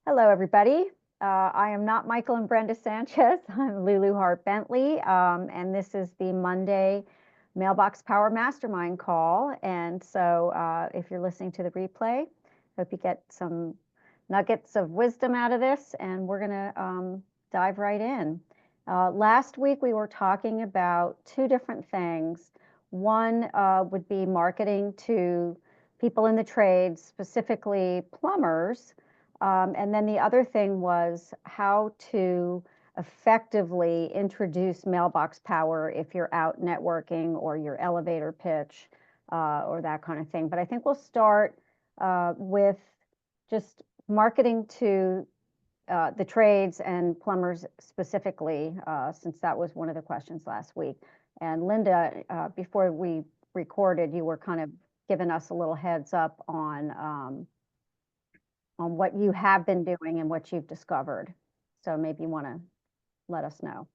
Hello, everybody. I am not Michael and Brenda Sanchez. I'm Lulu Hart Bentley, and this is the Monday Mailbox Power Mastermind Call. And so if you're listening to the replay, hope you get some nuggets of wisdom out of this, and we're going to dive right in. Last week, we were talking about two different things. One would be marketing to people in the trades, specifically plumbers. And then the other thing was how to effectively introduce Mailbox Power if you're out networking or your elevator pitch or that kind of thing. But I think we'll start with just marketing to the trades and plumbers specifically, since that was one of the questions last week. And Linda, before we recorded, you were kind of giving us a little heads up on what you have been doing and what you've discovered. So maybe you want to let us know.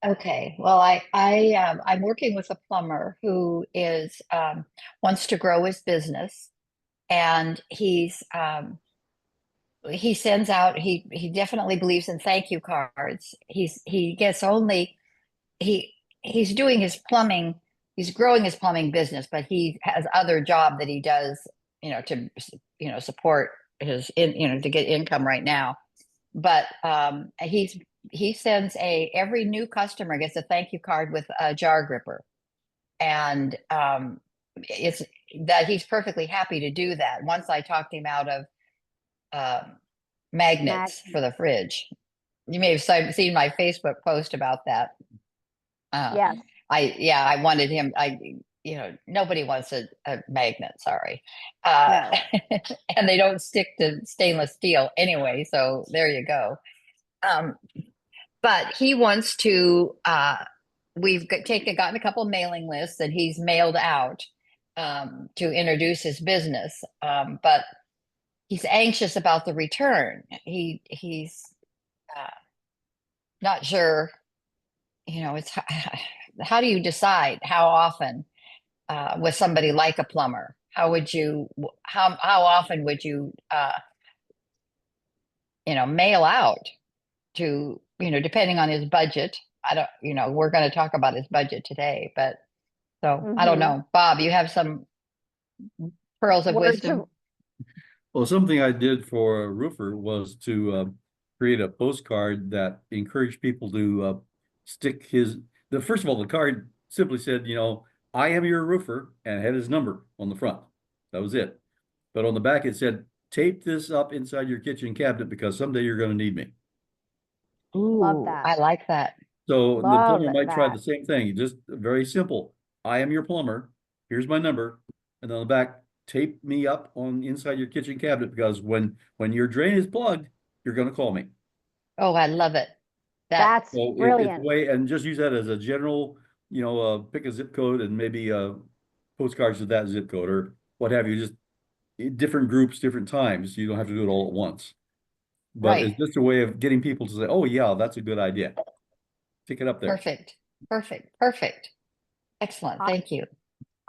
Okay. Well, I'm working with a plumber who is wants to grow his business, and he sends out he definitely believes in thank you cards. He gets only he's doing his plumbing. He's growing his plumbing business, but he has other job that he does, to support his to get income right now. But he sends every new customer gets a thank you card with a jar gripper, and it's that he's perfectly happy to do that. Once I talked him out of magnets for the fridge. You may have seen my Facebook post about that. Yes. I wanted him. Nobody wants a magnet. Sorry. No. And they don't stick to stainless steel anyway. So there you go. But he wants to, we've gotten a couple mailing lists that he's mailed out to introduce his business. But he's anxious about the return. He's not sure, it's how do you decide how often with somebody like a plumber? How often would you mail out to, depending on his budget? I don't, we're going to talk about his budget today, but so I don't know. Bob, you have some pearls of wisdom? Well, something I did for a roofer was to create a postcard that encouraged people to stick first of all, the card simply said, I am your roofer, and had his number on the front. That was it. But on the back, it said, tape this up inside your kitchen cabinet because someday you're going to need me. Ooh, love that. I like that. So the plumber might try the same thing. Just very simple. I am your plumber. Here's my number. And on the back, tape me up on inside your kitchen cabinet because when your drain is plugged, you're going to call me. Oh, I love it. That's brilliant. And just use that as a general, pick a zip code and maybe postcards to that zip code or what have you. Just different groups, different times. You don't have to do it all at once. But it's just a way of getting people to say, oh, yeah, that's a good idea. Stick it up there. Perfect. Excellent. Thank you.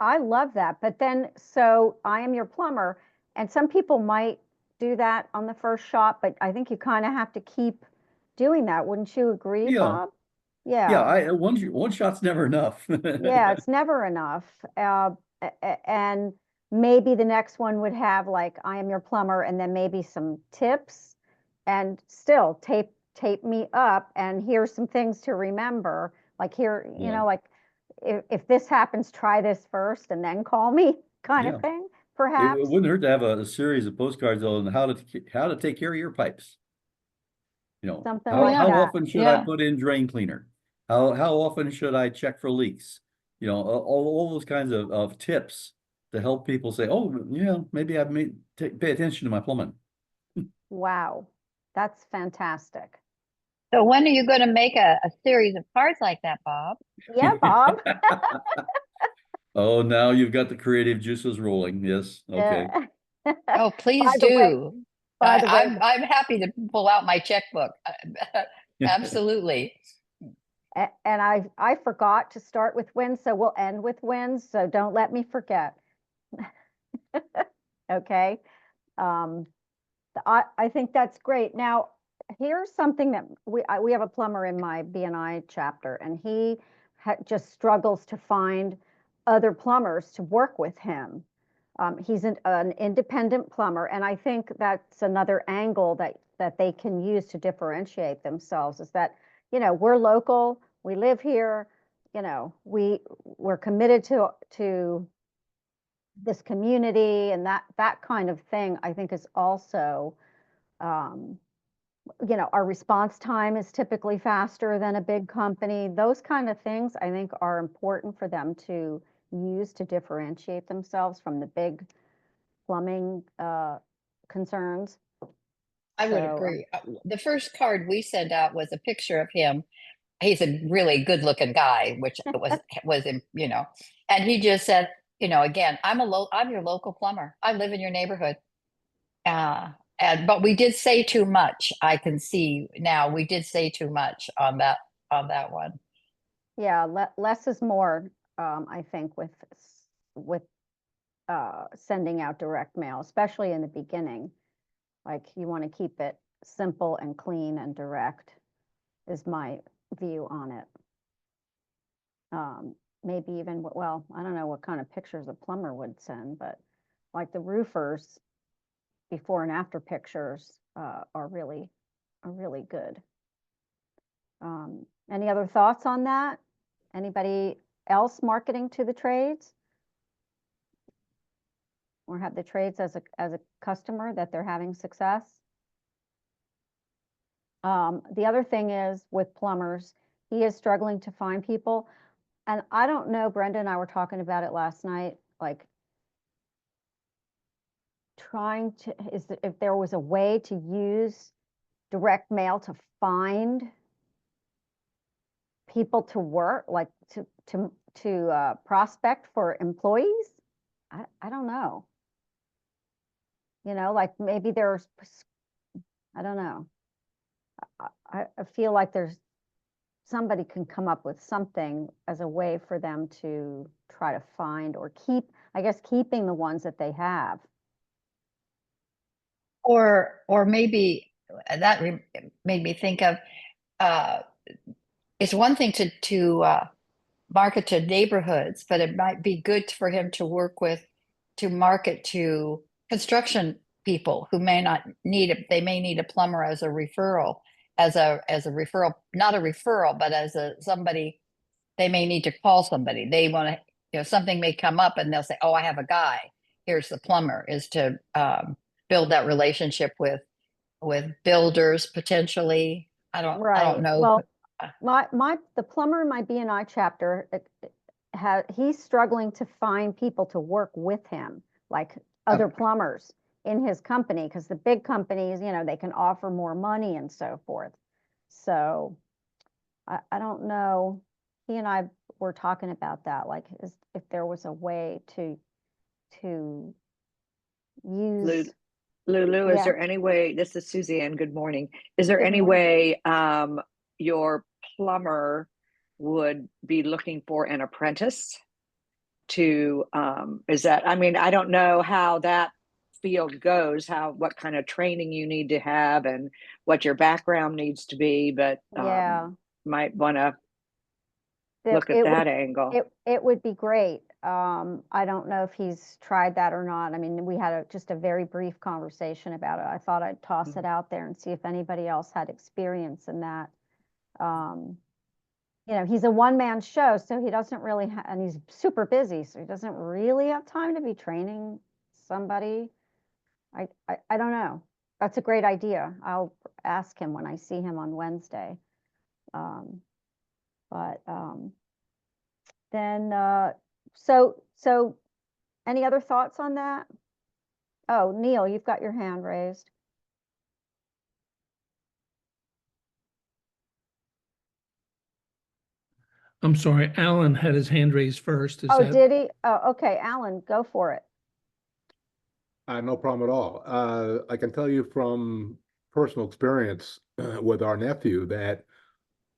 I love that. But then, so I am your plumber, and some people might do that on the first shot, but I think you kind of have to keep doing that. Wouldn't you agree, Bob? Yeah. One shot's never enough. Yeah, it's never enough. And maybe the next one would have like, I am your plumber, and then maybe some tips, and still tape me up, and here's some things to remember. Like here, like if this happens, try this first and then call me, kind of thing, perhaps. It wouldn't hurt to have a series of postcards on how to take care of your pipes. Something how like that. often should I put in drain cleaner? How often should I check for leaks? All those kinds of tips to help people say, oh, maybe I may pay attention to my plumbing. Wow, that's fantastic. So when are you going to make a series of cards like that, Bob? Yeah, Bob. Oh, now you've got the creative juices rolling. Yes. Okay. Oh, please do. I'm happy to pull out my checkbook. Absolutely. And I forgot to start with wins, so we'll end with wins. So don't let me forget. Okay. I think that's great. Now, here's something that we have a plumber in my BNI chapter, and he just struggles to find other plumbers to work with him. He's an independent plumber, and I think that's another angle that they can use to differentiate themselves is that, we're local, we live here, we're committed to this community, and that kind of thing, I think is also, our response time is typically faster than a big company. Those kind of things I think are important for them to use to differentiate themselves from the big plumbing concerns. I would So, agree. The first card we sent out was a picture of him. He's a really good looking guy, which and he just said, again, I'm your local plumber. I live in your neighborhood. But we did say too much. I can see now we did say too much on that one. yeah, less is more, I think, with sending out direct mail, especially in the beginning. Like, you want to keep it simple and clean and direct is my view on it. Maybe even, well, I don't know what kind of pictures a plumber would send, but like the roofers, before and after pictures are really good. Any other thoughts on that? Anybody else marketing to the trades? Or have the trades as a customer that they're having success? The other thing is with plumbers, he is struggling to find people. And I don't know, Brenda and I were talking about it last night, like if there was a way to use direct mail to find people to work, like to prospect for employees. I don't know. Like maybe there's, I don't know. I feel like somebody can come up with something as a way for them to try to find or keeping the ones that they have. Or maybe that made me think of, it's one thing to market to neighborhoods, but it might be good for him to market to construction people who may not need it. They may need a plumber as a referral, not a referral, but as somebody. They may need to call somebody. They want to, something may come up and they'll say, "Oh, I have a guy. Here's the plumber." Is to build that relationship with builders potentially. I don't know. Well, the plumber in my BNI chapter, he's struggling to find people to work with him, like other plumbers in his company, because the big companies, they can offer more money and so forth. So I don't know. He and I were talking about that, like if there was a way to use. Lulu, is there any way, this is Suzanne, good morning. Is there any way your plumber would be looking for an apprentice to, I don't know how that field goes, what kind of training you need to have and what your background needs to be, but might want to look at that angle. It would be great. I don't know if he's tried that or not. I mean, we had just a very brief conversation about it. I thought I'd toss it out there and see if anybody else had experience in that. He's a one-man show, so he doesn't really and he's super busy, so he doesn't really have time to be training somebody. I don't know. That's a great idea. I'll ask him when I see him on Wednesday. So any other thoughts on that? Oh, Neil, you've got your hand raised. I'm sorry, Alan had his hand raised first. Did he? Oh, okay, Alan, go for it. No problem at all. I can tell you from personal experience with our nephew that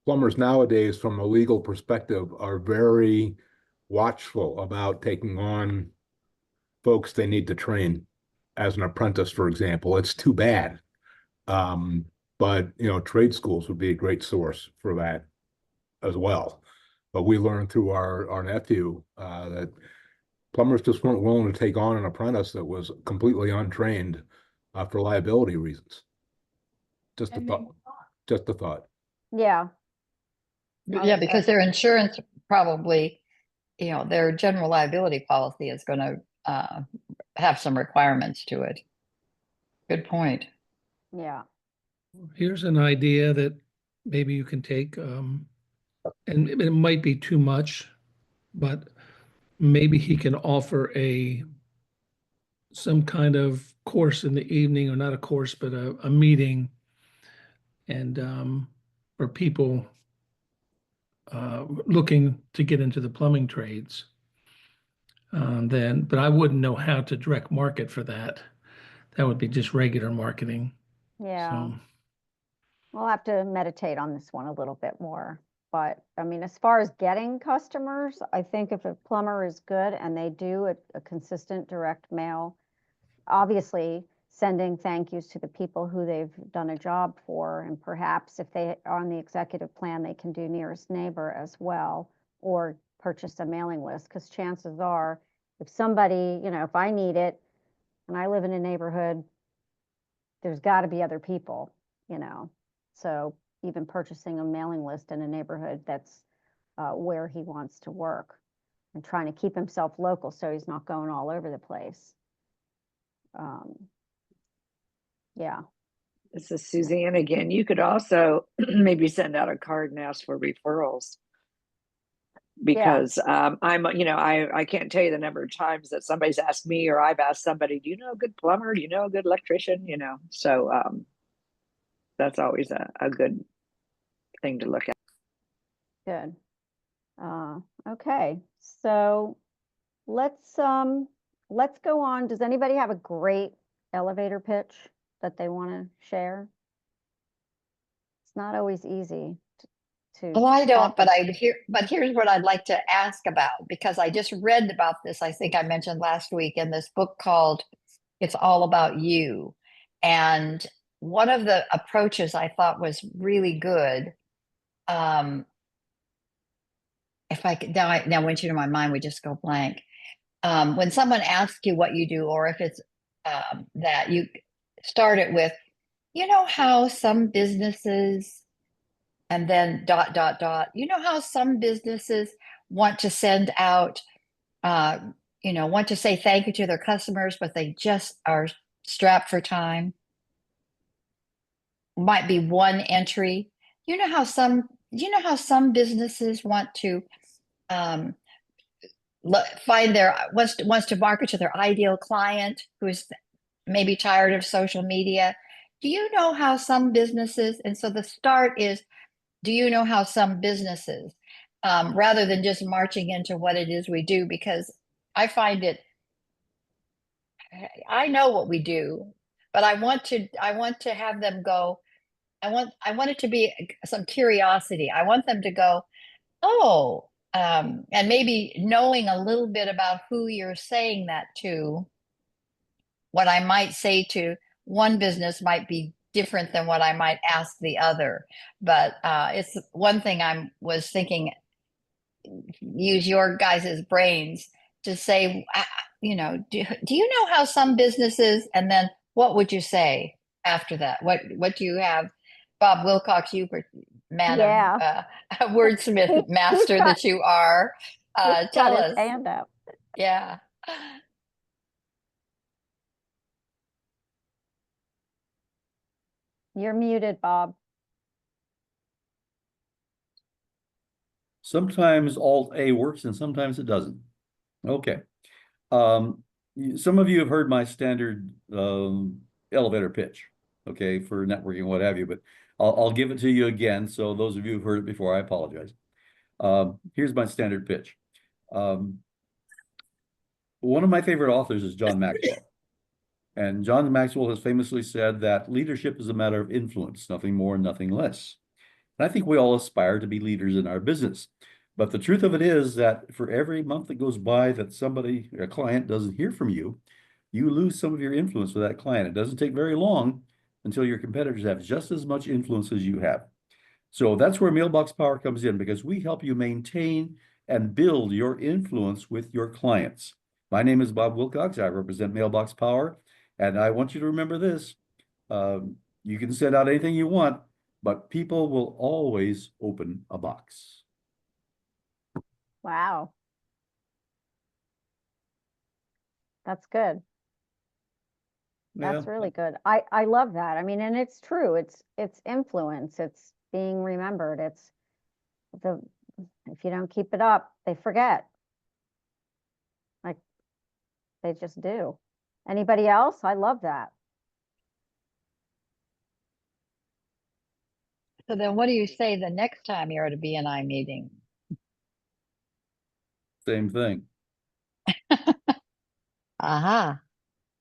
plumbers nowadays, from a legal perspective, are very watchful about taking on folks they need to train. as an apprentice, for example. It's too bad. But trade schools would be a great source for that as well. But we learned through our nephew that plumbers just weren't willing to take on an apprentice that was completely untrained for liability reasons. Just a thought. Just a thought. Yeah. Yeah, because their insurance probably, their general liability policy is going to have some requirements to it. Good point. Yeah. Here's an idea that maybe you can take, and it might be too much, but maybe he can offer some kind of course in the evening, or not a course, but a meeting, and for people looking to get into the plumbing trades. But I wouldn't know how to direct market for that. That would be just regular marketing. Yeah. So, We'll have to meditate on this one a little bit more. But I mean, as far as getting customers, I think if a plumber is good and they do a consistent direct mail, obviously sending thank yous to the people who they've done a job for, and perhaps if they are on the executive plan, they can do nearest neighbor as well, or purchase a mailing list, because chances are, if somebody, if I need it and I live in a neighborhood, there's got to be other people, so even purchasing a mailing list in a neighborhood that's where he wants to work, and trying to keep himself local so he's not going all over the place. Yeah. This is Suzanne again. You could also maybe send out a card and ask for referrals. Because I can't tell you the number of times that somebody's asked me, or I've asked somebody, do you know a good plumber? Do you know a good electrician? So that's always a good thing to look at. Good. Okay, so let's go on. Does anybody have a great elevator pitch that they want to share? It's not always easy to Well, I don't, talk but here's what I'd like to ask about, because I just read about this. I think I mentioned last week in this book called It's All About You. And one of the approaches I thought was really good. If I could, now once you know my mind would just go blank. When someone asks you what you do, or if it's that, you start it with, how some businesses, and then ... how some businesses want to send out, want to say thank you to their customers, but they just are strapped for time. Might be one entry. How some businesses want to wants to market to their ideal client who's maybe tired of social media. Do you know how some businesses, and so the start is, do you know how some businesses, rather than just marching into what it is we do, because I find I know what we do, but I want to have them go, I want it to be some curiosity. I want them to go, oh, and maybe knowing a little bit about who you're saying that to. What I might say to one business might be different than what I might ask the other. But it's one thing I was thinking, use your guys' brains to say, do you know how some businesses, and then what would you say after that? What do you have? Bob Wilcox, you man of wordsmith master that you are. Tell us. Hand up. Yeah. You're muted, Bob. Sometimes Alt-A works and sometimes it doesn't. Okay. Some of you have heard my standard elevator pitch, okay, for networking, what have you, but I'll give it to you again. So those of you who've heard it before, I apologize. Here's my standard pitch. One of my favorite authors is John Maxwell. And John Maxwell has famously said that leadership is a matter of influence, nothing more, nothing less. And I think we all aspire to be leaders in our business. But the truth of it is that for every month that goes by that a client doesn't hear from you, you lose some of your influence with that client. It doesn't take very long until your competitors have just as much influence as you have. So that's where Mailbox Power comes in, because we help you maintain and build your influence with your clients. My name is Bob Wilcox. I represent Mailbox Power, and I want you to remember this. You can send out anything you want, but people will always open a box. Wow. That's good. That's Yeah. really good. I love that. I mean, and it's true. It's influence. It's being remembered. It's if you don't keep it up, they forget. Like they just do. Anybody else? I love that. So then what do you say the next time you're at a BNI meeting? Same thing. Aha.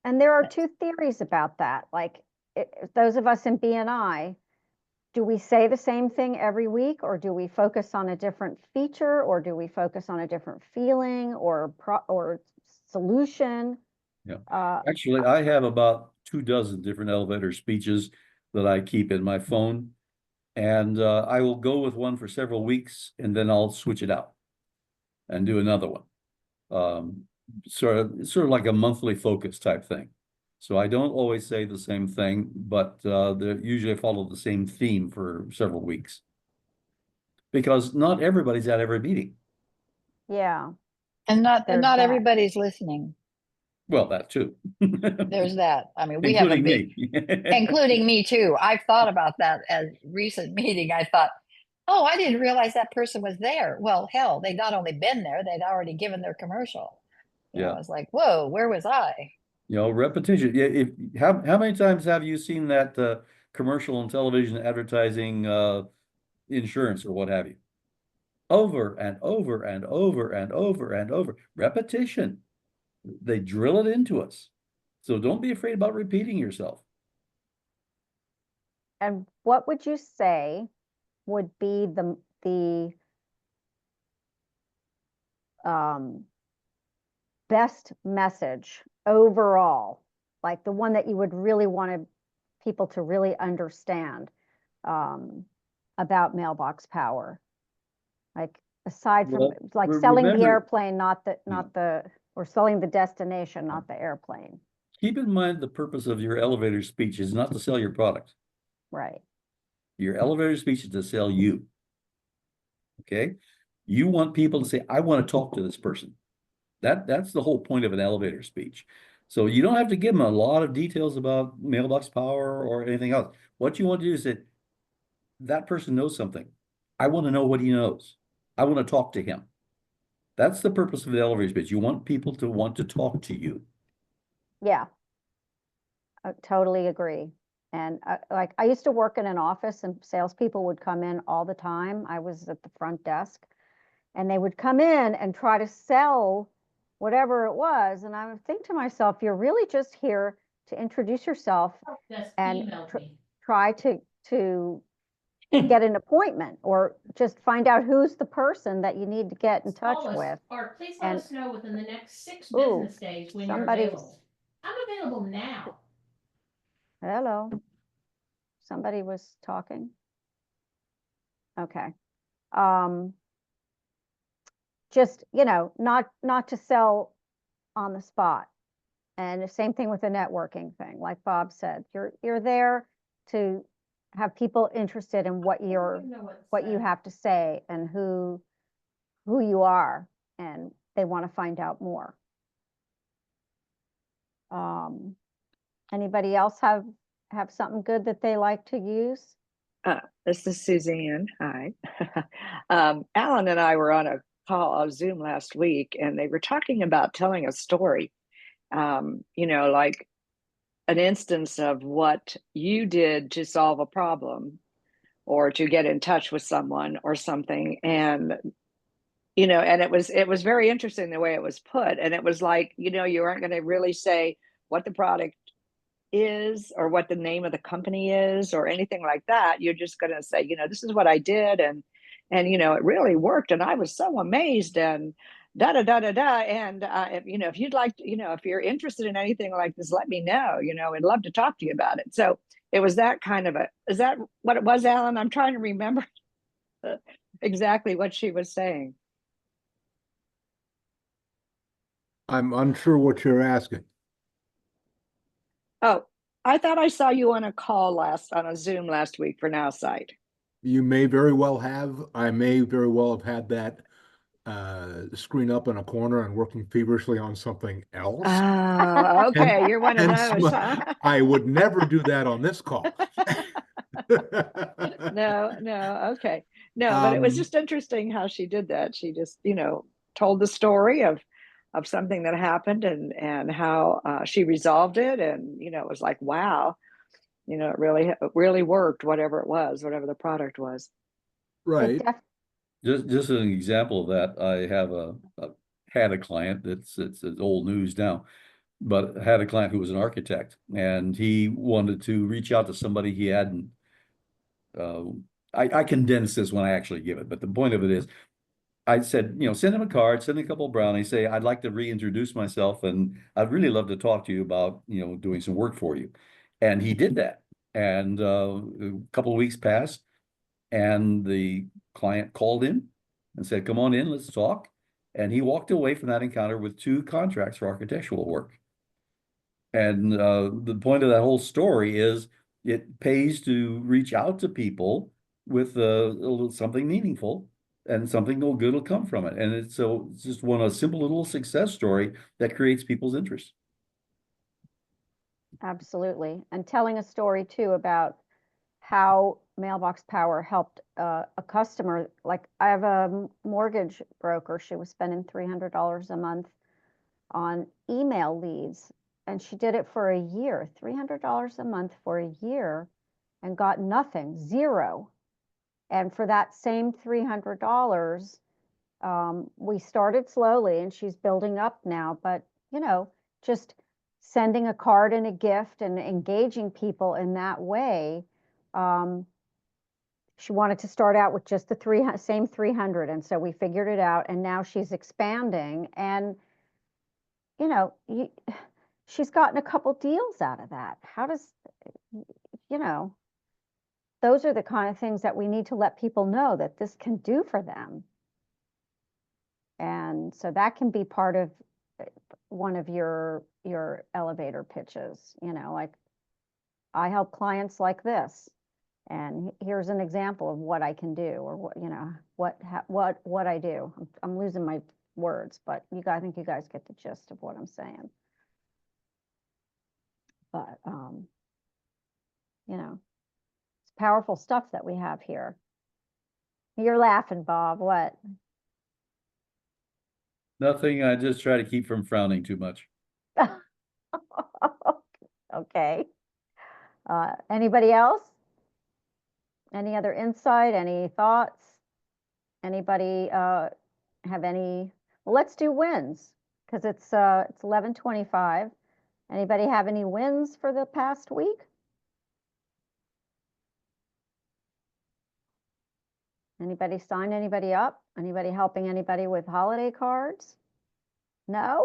And there are two theories about that. Like those of us in BNI, do we say the same thing every week, or do we focus on a different feature, or do we focus on a different feeling or solution? Yeah. Actually, I have about 24 different elevator speeches that I keep in my phone, and I will go with one for several weeks, and then I'll switch it out and do another one. Sort of like a monthly focus type thing. So I don't always say the same thing, but they usually follow the same theme for several weeks, because not everybody's at every meeting. Yeah. And not There's that. everybody's listening. Well, that too. There's that. I mean, we have a Including big, me. including me too. I've thought about that as recent meeting. I thought, oh, I didn't realize that person was there. Well, hell, they'd not only been there, they'd already given their commercial. You know, Yeah. I was like, whoa, where was I? You know, repetition. Yeah. How many times have you seen that commercial on television advertising insurance or what have you? Over and over and over and over and over. Repetition. They drill it into us. So don't be afraid about repeating yourself. And what would you say would be the best message overall, like the one that you would really want people to really understand about Mailbox Power? Like aside from like selling the airplane, not the or selling the destination, not the airplane. Keep in mind the purpose of your elevator speech is not to sell your product. Right. Your elevator speech is to sell you. Okay. You want people to say, I want to talk to this person. That's the whole point of an elevator speech. So you don't have to give them a lot of details about Mailbox Power or anything else. What you want to do is say, that person knows something. I want to know what he knows. I want to talk to him. That's the purpose of the elevator speech. You want people to want to talk to you. Yeah. I totally agree. And like I used to work in an office, and salespeople would come in all the time. I was at the front desk, and they would come in and try to sell whatever it was. And I would think to myself, you're really just here to introduce yourself and try to get an appointment, or just find out who's the person that you need to get in touch with. Or please let us know within the next 6 Ooh, business days when you're available. I'm available now. Hello. Somebody was talking. Okay. Just, you know, not to sell on the spot. And the same thing with the networking thing. Like Bob said, you're there to have people interested in what you have to say and who you are, and they want to find out more. Anybody else have something good that they like to use? This is Suzanne. Hi. Alan and I were on a call on Zoom last week, and they were talking about telling a story. You know, like an instance of what you did to solve a problem or to get in touch with someone or something. And, you know, and it was very interesting the way it was put. And it was like, you know, you aren't going to really say what the product is or what the name of the company is or anything like that. You're just going to say, you know, this is what I did. And, you know, it really worked. And I was so amazed. And, da da da da da. And if, if you'd like to, if you're interested in anything like this, let me know. I'd love to talk to you about it. So it was that kind of is that what it was, Alan? I'm trying to remember exactly what she was saying. I'm unsure what you're asking. Oh, I thought I saw you on a Zoom last week for Now Site. You may very well have. I may very well have had that screen up in a corner and working feverishly on something else. Oh, okay. You're one of those. Huh? I would never do that on this call. No. Okay. No, but it was just interesting how she did that. She just, told the story of something that happened and how she resolved it. And, it was like, wow, it really worked, whatever it was, whatever the product was. Right. Just an example of that, I have had a client it's old news now, but had a client who was an architect, and he wanted to reach out to somebody he hadn't. I condense this when I actually give it, but the point of it is, I said, send him a card, send a couple of brownies, say, I'd like to reintroduce myself, and I'd really love to talk to you about, doing some work for you. And he did that. And a couple of weeks passed, and the client called in and said, come on in, let's talk. And he walked away from that encounter with 2 contracts for architectural work. And the point of that whole story is it pays to reach out to people with a little something meaningful, and something good will come from it. And it's just a simple little success story that creates people's interest. Absolutely. And telling a story too about how Mailbox Power helped a customer. Like, I have a mortgage broker. She was spending $300 a month on email leads, and she did it for a year, $300 a month for a year, and got nothing, zero. And for that same $300, we started slowly, and she's building up now. But, just sending a card and a gift and engaging people in that way. She wanted to start out with just the same 300. And so we figured it out, and now she's expanding, and, she's gotten a couple deals out of that. Those are the kind of things that we need to let people know that this can do for them. And so that can be part of one of your elevator pitches, like, I help clients like this, and here's an example of what I can do, or what I do. I'm losing my words, but I think you guys get the gist of what I'm saying. But it's powerful stuff that we have here. You're laughing, Bob. What? Nothing. I just try to keep from frowning too much. Okay. Anybody else? Any other insight? Any thoughts? Anybody have any? Well, let's do wins, because it's 11:25. Anybody have any wins for the past week? Anybody sign anybody up? Anybody helping anybody with holiday cards? No?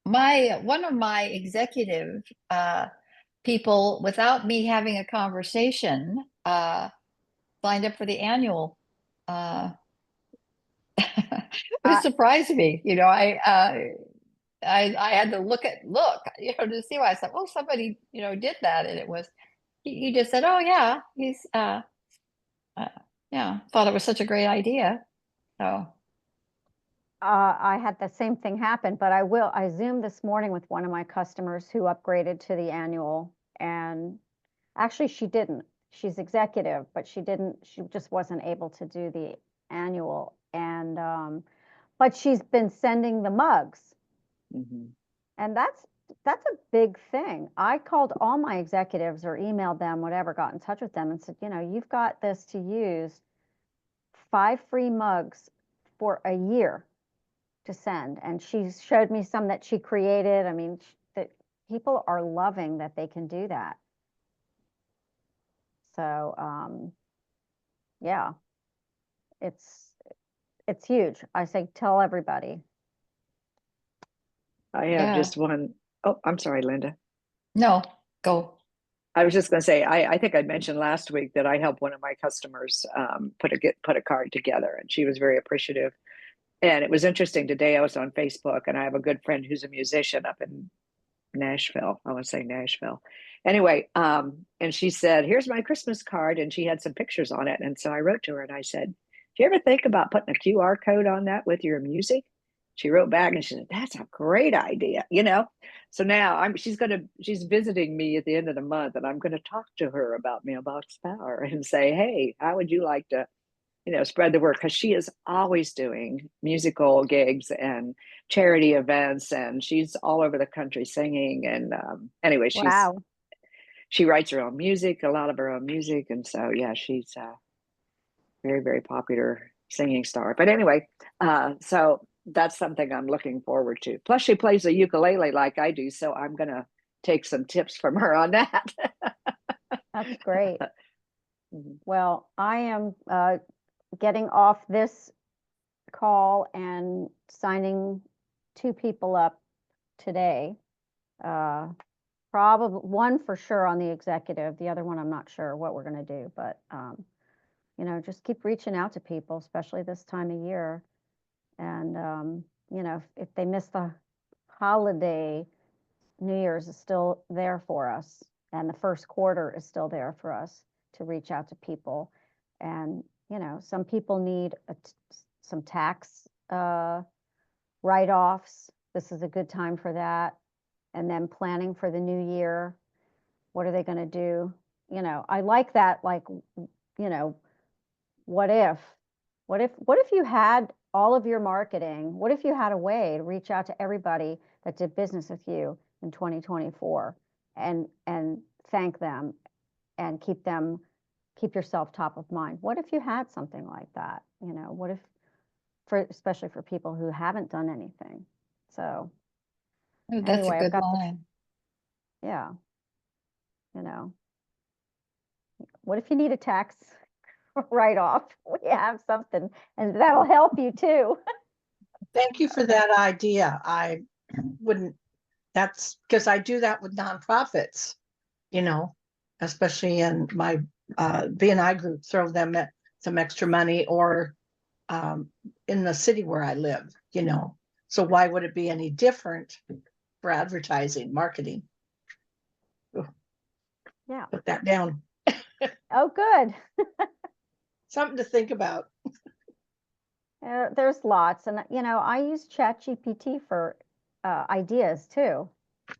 One of my executive people, without me having a conversation, signed up for the annual. It surprised me. I had to look, to see why. I said, oh, somebody, did that. And it was, he just said, oh yeah, he's, thought it was such a great idea. So. I had the same thing happen, but I Zoomed this morning with one of my customers who upgraded to the annual, and actually she didn't. She's executive, but she just wasn't able to do the annual. And, but she's been sending the mugs. Mm-hmm. And that's a big thing. I called all my executives or emailed them, whatever, got in touch with them and said, you've got this to use, 5 free mugs for a year to send. And she showed me some that she created. I mean, that people are loving that they can do that. So, yeah, it's huge. I say, tell everybody. I have just one. Oh, I'm sorry, Linda. No, go. I was just going to say, I think I mentioned last week that I helped one of my customers put a card together, and she was very appreciative. And it was interesting. Today I was on Facebook, and I have a good friend who's a musician up in Nashville. I want to say Nashville. Anyway, and she said, "Here's my Christmas card," and she had some pictures on it. And so I wrote to her and I said, "Do you ever think about putting a QR code on that with your music?" She wrote back and she said, "That's a great idea," you know. So now she's visiting me at the end of the month, and I'm gonna talk to her about Mailbox Power and say, "Hey, how would you like to, spread the word?" Because she is always doing musical gigs and charity events, and she's all over the country singing. And anyway, Wow. she writes her own music, a lot of her own music, and so yeah, she's a very, very popular singing star. But anyway, so that's something I'm looking forward to. Plus, she plays the ukulele like I do, so I'm gonna take some tips from her on that. That's great. Well, I am getting off this call and signing 2 people up today. Probably one for sure on the executive. The other one, I'm not sure what we're going to do, but just keep reaching out to people, especially this time of year. And if they miss the holiday, New Year's is still there for us, and the first quarter is still there for us to reach out to people. And some people need some tax write-offs. This is a good time for that. And then planning for the new year. What are they going to do? I like that. Like, what if you had all of your marketing? What if you had a way to reach out to everybody that did business with you in 2024 and thank them and keep yourself top of mind? What if you had something like that? What if, especially for people who haven't done anything? So That's anyway, a good line. Yeah. What if you need a tax write-off? We have something, and that'll help you too. Thank you for that idea. I wouldn't, that's because I do that with nonprofits, especially in my B&I group, throw them some extra money, or in the city where I live, So why would it be any different for advertising, marketing? Yeah. Put that down. Oh, good. Something to think about. There's lots, and I use ChatGPT for ideas too.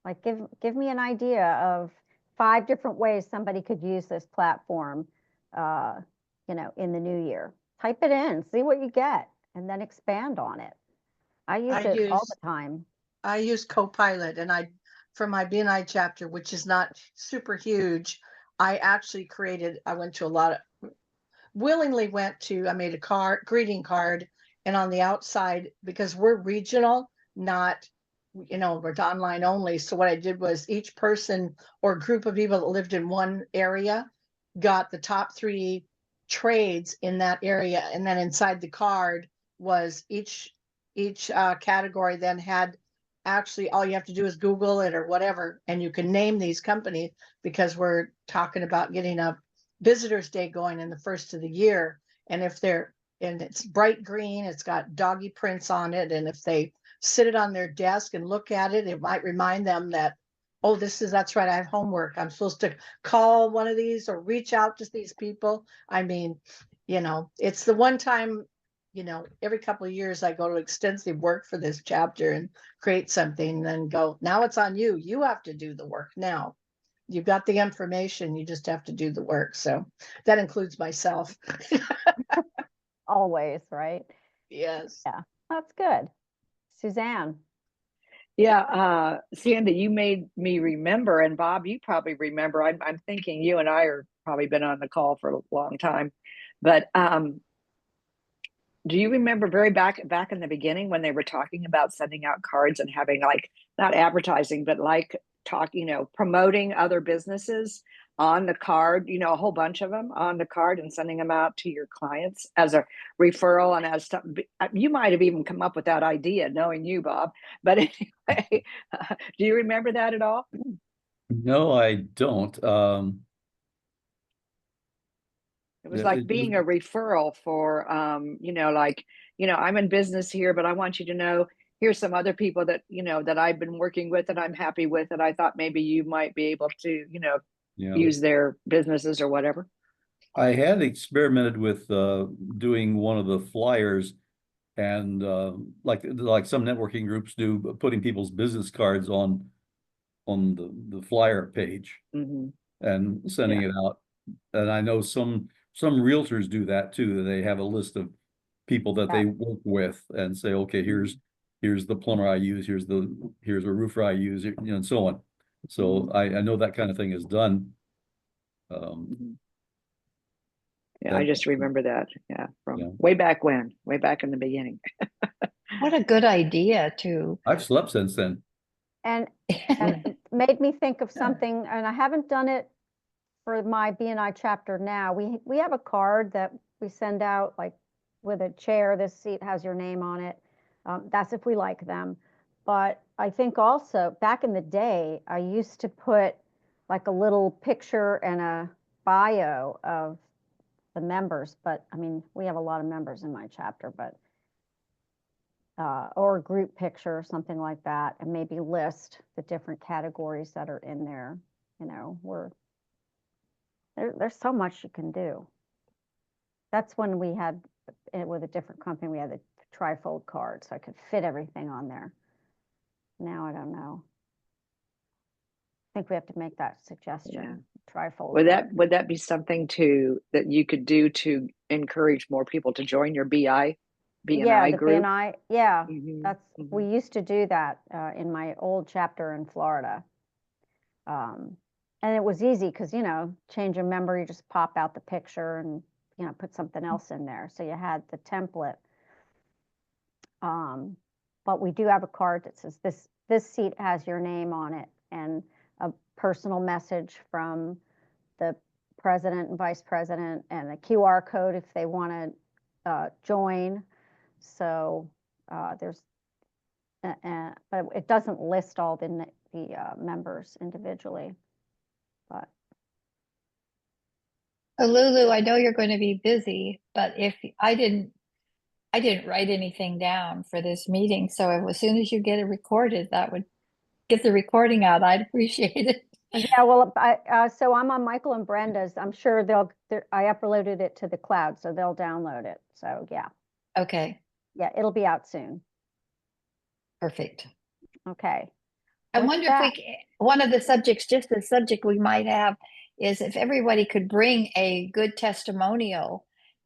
Like, give me an idea of 5 different ways somebody could use this platform, in the new year. Type it in, see what you get, and then expand on it. I use it all the time. I use Copilot, and for my B&I chapter, which is not super huge, I actually I made a greeting card, and on the outside, because we're regional, not, we're online only. So what I did was each person or group of people that lived in one area got the top 3 trades in that area. And then inside the card was each category then had, actually all you have to do is Google it or whatever, and you can name these companies, because we're talking about getting a Visitors Day going in the first of the year. And it's bright green, it's got doggy prints on it, and if they sit it on their desk and look at it, it might remind them that, oh, that's right, I have homework, I'm supposed to call one of these or reach out to these people. I mean, it's the one time, every couple of years I go to extensive work for this chapter and create something, and then go, now it's on you. You have to do the work now. You've got the information, you just have to do the work. So that includes myself. Always, right? Yes. Yeah, that's good. Suzanne. Yeah, Sandy, you made me remember, and Bob, you probably remember. I'm thinking you and I are probably been on the call for a long time, but do you remember back in the beginning when they were talking about sending out cards and having, like, not advertising, but like promoting other businesses on the card, a whole bunch of them on the card and sending them out to your clients as a referral. And as you might have even come up with that idea, knowing you, Bob. But anyway, do you remember that at all? No, I don't. It was like being a referral for, I'm in business here, but I want you to know, here's some other people that, that I've been working with and I'm happy with, and I thought maybe you might be able to, use their businesses or whatever. I had experimented with doing one of the flyers, and like some networking groups do, putting people's business cards on the flyer page and sending it out. And I know some realtors do that too. They have a list of people that they work with and say, okay, here's the plumber I use, here's a roofer I use, and so on. So I know that kind of thing is done. Yeah, I just remember that. Yeah, from way back in the beginning. What a good idea too. I've slept since then. And it made me think of something, and I haven't done it for my BNI chapter now. We have a card that we send out, like with a chair, this seat has your name on it. That's if we like them. But I think also back in the day, I used to put like a little picture and a bio of the members, but I mean, we have a lot of members in my chapter, but or a group picture or something like that, and maybe list the different categories that are in there. There's so much you can do. That's when we had, with a different company, we had the trifold card, so I could fit everything on there. Now I don't know. I think we have to make that suggestion. Trifold. Would that be something that you could do to encourage more people to join your BNI group? BNI, we used to do that in my old chapter in Florida. And it was easy because, change a member, you just pop out the picture and, put something else in there. So you had the template. But we do have a card that says this seat has your name on it, and a personal message from the president and vice president, and a QR code if they want to join. So but it doesn't list all the members individually. But Lulu, I know you're going to be busy, but if I didn't write anything down for this meeting, so as soon as you get it recorded, that would get the recording out. I'd appreciate it. Yeah, well, so I'm on Michael and Brenda's. I'm sure I uploaded it to the cloud, so they'll download it. So yeah. Okay. Yeah, it'll be out soon. Perfect. Okay. I wonder if one of the subjects, just the subject we might have, is if everybody could bring a good testimonial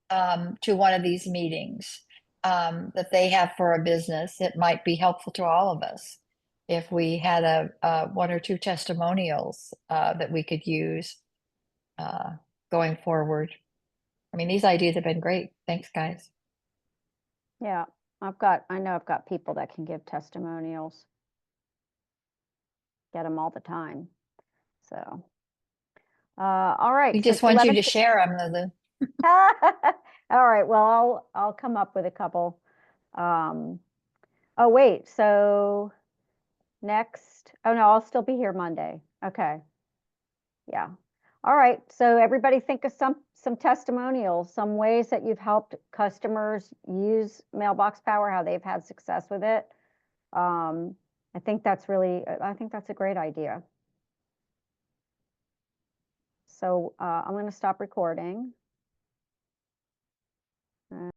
to one of these meetings that they have for a business. It might be helpful to all of us if we had a one or two testimonials that we could use going forward. I mean, these ideas have been great. Thanks, guys. Yeah, I've got people that can give testimonials. Get them all the time. So, all right. We just want you to share them, Lulu. All right. Well, I'll come up with a couple. Oh, wait. So next, oh no, I'll still be here Monday. Okay. Yeah. All right. So everybody think of some testimonials, some ways that you've helped customers use Mailbox Power, how they've had success with it. I think that's a great idea. So I'm going to stop recording.